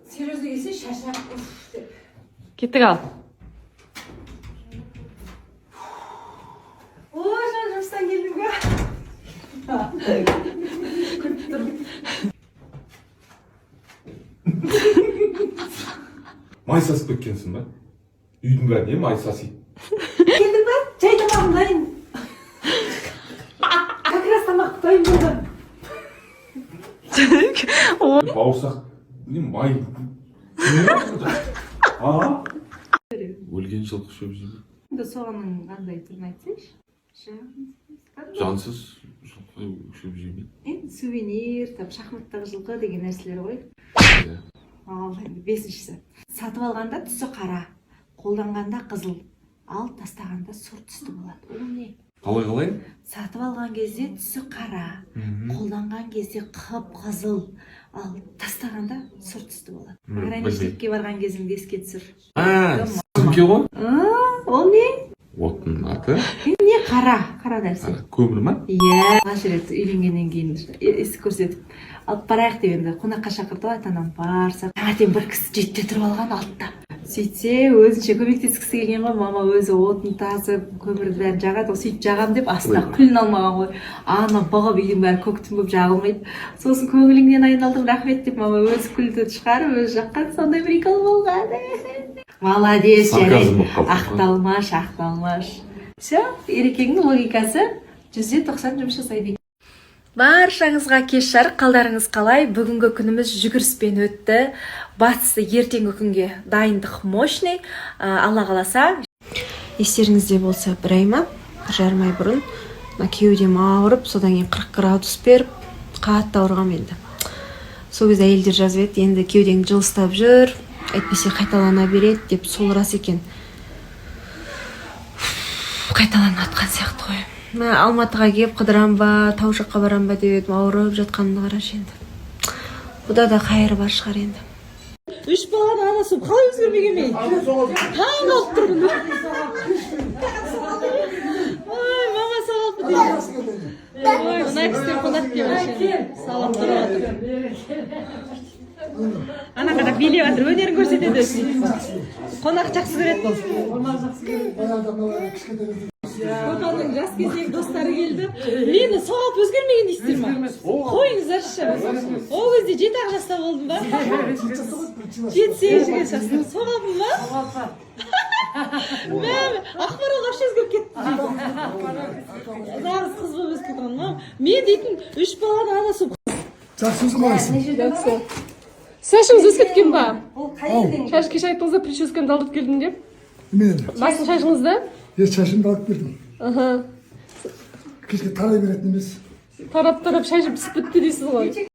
Серьезно келсе шашақ деп. Кеттік ал. Ой, жан жұмыстан келдім ға. Май сасып кеткенсің ба? Үйдің бәріне май сасиды. Келдің ба? Жай тамағым дайын. Как раз тамақ дайын болды. Бауырсақ, не май? Өлген жылқы шөп жейді. Соғанның қандай түрін айтсайшы? Жансыз жылқы шөп жейді. Сувенир, шахматтағы жылқы деген нәрселер ғой. Ал, бесіншісі. Сатып алғанда түсі қара, қолданғанда қызыл, ал тастағанда сұр түсті болады. Ол не? Қалай? Сатып алған кезде түсі қара, қолданған кезде қып-қызыл, ал тастағанда сұр түсті болады. Аграничникке барған кезіңді еске түсір. Сүмке ғой? Ол не? Оттың аты? Не қара нәрсе. Көмір ма? Иә, қанша рет үйленгеннен кейін есік көрсетіп алып барайық дегенде қонаққа шақырды ғой, ата-анам барса. Таңертең бір кісі жетте тұрып алған алдында. Сөйтсе, өзінше көмектескісі келген ғой, мама өзі отын тасып, көмірді бәрін жағады, сөйтіп жағам деп астына күлін алмаған ғой. Ана бағып үйдің бәрі көк түн болып жағылмайды. Сосын көңіліңнен айналдым, рахмет деп мама өзі күлді шығарып, өзі жаққан, сондай прикол болған. Молодец, жарайды. Ақталмаш. Все, ерекеңнің логикасы 100% жұмыс жасайды. Баршаңызға кеш жарық, қалдарыңыз қалай? Бүгінгі күніміз жүгіріспен өтті. Батысты ертеңгі күнге дайындық мощный. Алла қаласа. Естеріңізде болса, бір ай ма, 1,5 ай бұрын кеудем ауырып, содан кейін 40 градус беріп, қатты ауырғам енді. Сол кезде әйелдер жазып еді, енді кеудең жылыстап жүр, әйтпесе қайталана береді деп, сол рас екен. Қайталанып атқан сияқты ғой. Алматыға кеп қыдырам ба, тау жаққа барам ба деп едім, ауырып жатқанымды қарашы енді. Бұда да қайыры бар шығар енді. 3 баланың анасы қалай өзгермеген мен? Таң қалып тұрмын. Ой, мама салапты дейді. Ой, мына кісілер қонақ деп салап тұрып отыр. Ана қарап билеп жатыр, өнерін көрсетеді. Қонақ жақсы көреді бұл. Қоқанның жас кездегі достары келді. Мені соғалып өзгермеген дейсіздер ма? Қойыңыздаршы. Ол кезде 7 жаста болдым ба? 7-8 жаста. Соғалпын ба? Ақмарал вообще өзгеріп кетті. Нағыз қыз болып өсіп кеткен ма? Мен дейтін 3 баланың анасы. Жақсы қалайсың? Шашыңыз өсіп кеткен ба? Шаш кеш айттыңыз да, прическаны алдырып келдім деп. Мен. Басын шашыңызды? Шашымды алып бердім. Кешке тарай беретін емес. Тарап шашып пісіп бітті дейсіз ғой.